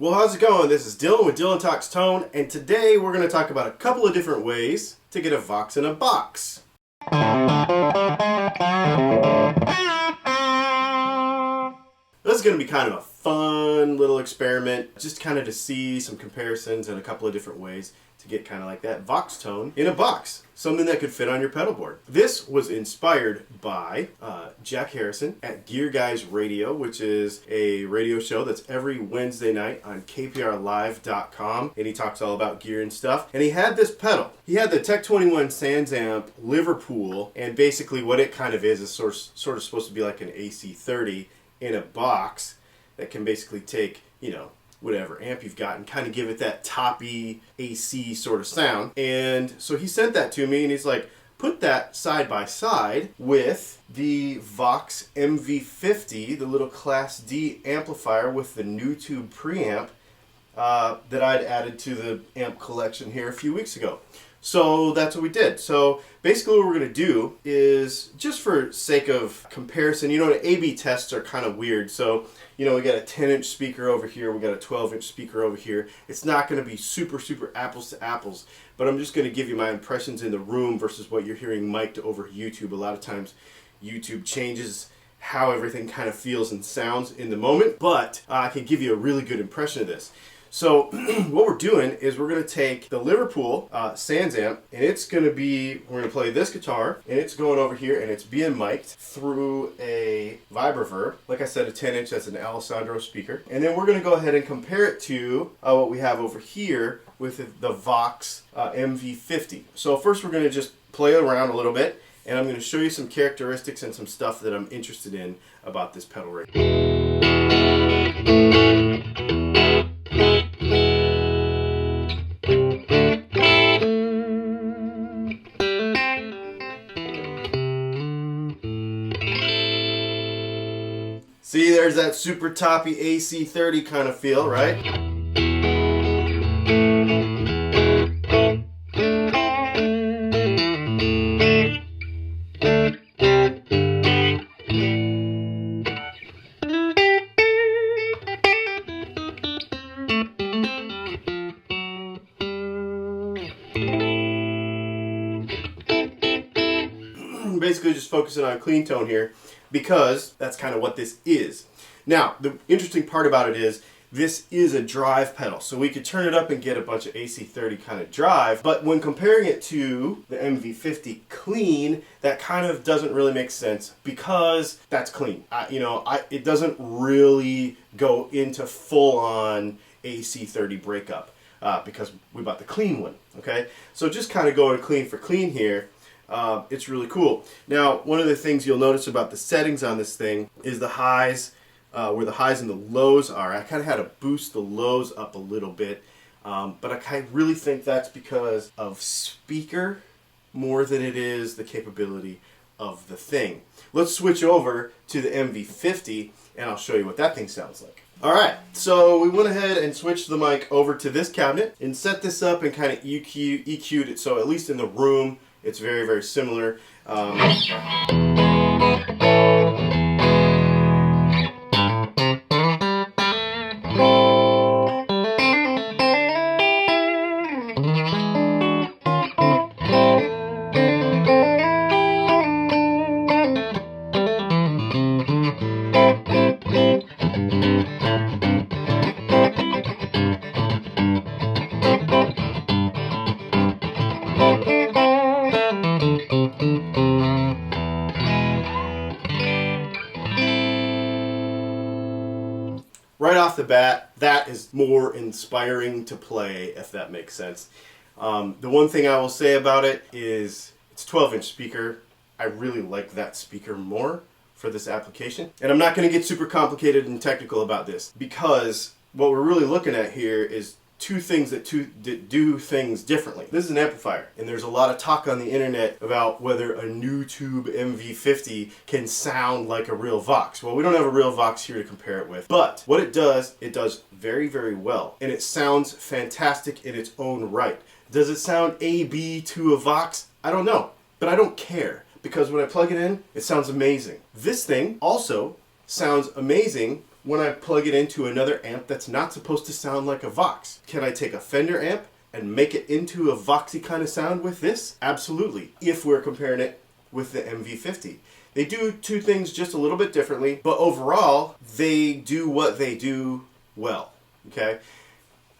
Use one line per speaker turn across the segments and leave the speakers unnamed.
Well, how's it going? This is Dylan with Dylan Talks Tone, and today we're going to talk about a couple of different ways to get a Vox in a box. This is going to be kind of a fun little experiment, just kind of to see some comparisons and a couple of different ways to get kind of like that Vox tone in a box. Something that could fit on your pedal board. This was inspired by Jack Harrison at Gear Guys Radio, which is a radio show that's every Wednesday night on kprlive.com, and he talks all about gear and stuff. And he had this pedal. He had the Tech 21 Sans Amp Liverpool, and basically what it kind of is sort of supposed to be like an AC30 in a box that can basically take, you know, whatever amp you've got and kind of give it that toppy AC sort of sound. And so he sent that to me and he's like, put that side by side with the Vox MV50, the little Class D amplifier with the Nutube preamp that I'd added to the amp collection here a few weeks ago. So that's what we did. So basically what we're going to do is, just for sake of comparison, you know, the A/B tests are kind of weird. So, you know, we got a 10-inch speaker over here, we got a 12-inch speaker over here. It's not going to be super apples to apples, but I'm just going to give you my impressions in the room versus what you're hearing mic'd over YouTube. A lot of times YouTube changes how everything kind of feels and sounds in the moment, but I can give you a really good impression of this. So what we're doing is we're going to take the Liverpool Sans Amp, and it's going to be, we're going to play this guitar, and it's going over here, and it's being mic'd through a Vibreverb. Like I said, a 10-inch, that's an Alessandro speaker. And then we're going to go ahead and compare it to what we have over here with the Vox MV50. So first we're going to just play around a little bit, and I'm going to show you some characteristics and some stuff that I'm interested in about this pedal rig. See, there's that super toppy AC30 kind of feel, right? Basically just focusing on clean tone here, because that's kind of what this is. Now, the interesting part about it is this is a drive pedal, so we could turn it up and get a bunch of AC30 kind of drive, but when comparing it to the MV50 clean, that kind of doesn't really make sense because that's clean. It doesn't really go into full-on AC30 breakup because we bought the clean one, okay? So just kind of going clean for clean here. It's really cool. Now, one of the things you'll notice about the settings on this thing is the highs, where the highs and the lows are. I kind of had to boost the lows up a little bit, but I really think that's because of speaker more than it is the capability of the thing. Let's switch over to the MV50 and I'll show you what that thing sounds like. Alright, so we went ahead and switched the mic over to this cabinet and set this up and kind of EQ'd it, so at least in the room it's very similar. Right off the bat, that is more inspiring to play, if that makes sense. The one thing I will say about it is it's a 12-inch speaker. I really like that speaker more for this application. And I'm not going to get super complicated and technical about this, because what we're really looking at here is two things that do things differently. This is an amplifier, and there's a lot of talk on the internet about whether a Nutube MV50 can sound like a real Vox. Well, we don't have a real Vox here to compare it with, but what it does very well, and it sounds fantastic in its own right. Does it sound A/B to a Vox? I don't know, but I don't care, because when I plug it in, it sounds amazing. This thing also sounds amazing when I plug it into another amp that's not supposed to sound like a Vox? Can I take a Fender amp and make it into a Voxy kind of sound with this? Absolutely, if we're comparing it with the MV50. They do two things just a little bit differently, but overall, they do what they do well, okay?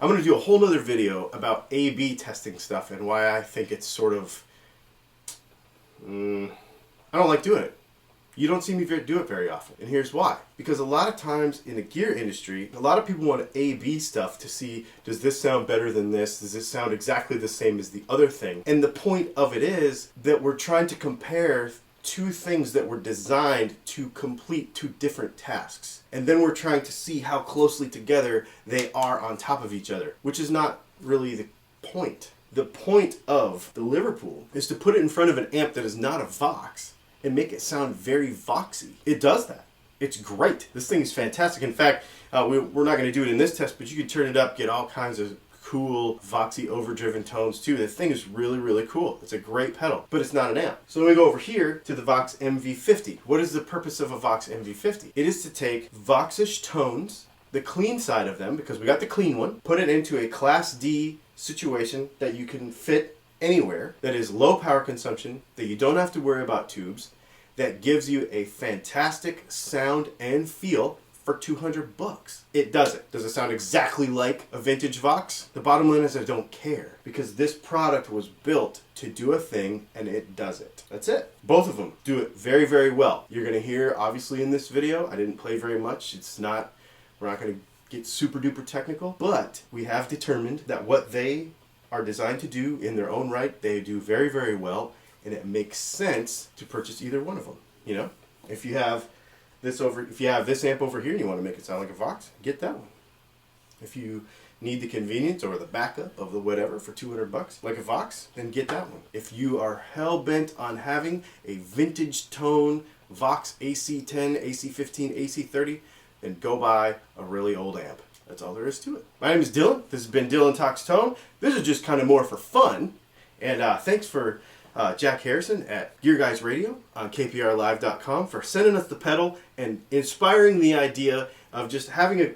I'm going to do a whole nother video about A/B testing stuff and why I think it's sort of, I don't like doing it. You don't see me do it very often, and here's why. Because a lot of times in the gear industry, a lot of people want A/B stuff to see, does this sound better than this? Does this sound exactly the same as the other thing? And the point of it is that we're trying to compare two things that were designed to complete two different tasks. And then we're trying to see how closely together they are on top of each other, which is not really the point. The point of the Liverpool is to put it in front of an amp that is not a Vox and make it sound very Voxy. It does that. It's great. This thing is fantastic. In fact, we're not going to do it in this test, but you can turn it up, get all kinds of cool Voxy overdriven tones too. The thing is really, really cool. It's a great pedal, but it's not an amp. So let me go over here to the Vox MV50. What is the purpose of a Vox MV50? It is to take Voxish tones, the clean side of them, because we got the clean one, put it into a Class D situation that you can fit anywhere, that is low power consumption, that you don't have to worry about tubes, that gives you a fantastic sound and feel for $200. It does it. Does it sound exactly like a vintage Vox? The bottom line is I don't care, because this product was built to do a thing and it does it. That's it. Both of them do it very, very well. You're going to hear, obviously in this video, I didn't play very much. We're not going to get super duper technical, but we have determined that what they are designed to do in their own right, they do very, very well, and it makes sense to purchase either one of them. You know, if you have this amp over here and you want to make it sound like a Vox, get that one. If you need the convenience or the backup of the whatever for $200 like a Vox, then get that one. If you are hell bent on having a vintage tone Vox AC10, AC15, AC30, then go buy a really old amp. That's all there is to it. My name is Dylan. This has been Dylan Talks Tone. This is just kind of more for fun. And thanks for Jack Harrison at Gear Guys Radio on kprlive.com for sending us the pedal and inspiring the idea of just having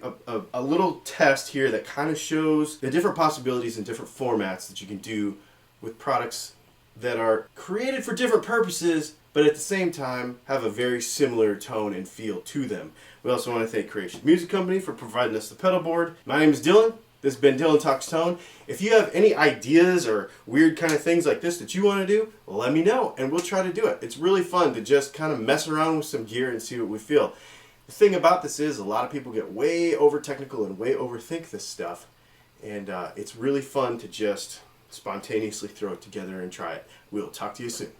a little test here that kind of shows the different possibilities and different formats that you can do with products that are created for different purposes, but at the same time have a very similar tone and feel to them. We also want to thank Creation Music Company for providing us the pedal board. My name is Dylan. This has been Dylan Talks Tone. If you have any ideas or weird kind of things like this that you want to do, let me know and we'll try to do it. It's really fun to just kind of mess around with some gear and see what we feel. The thing about this is a lot of people get way over technical and way overthink this stuff, and it's really fun to just spontaneously throw it together and try it. We'll talk to you soon.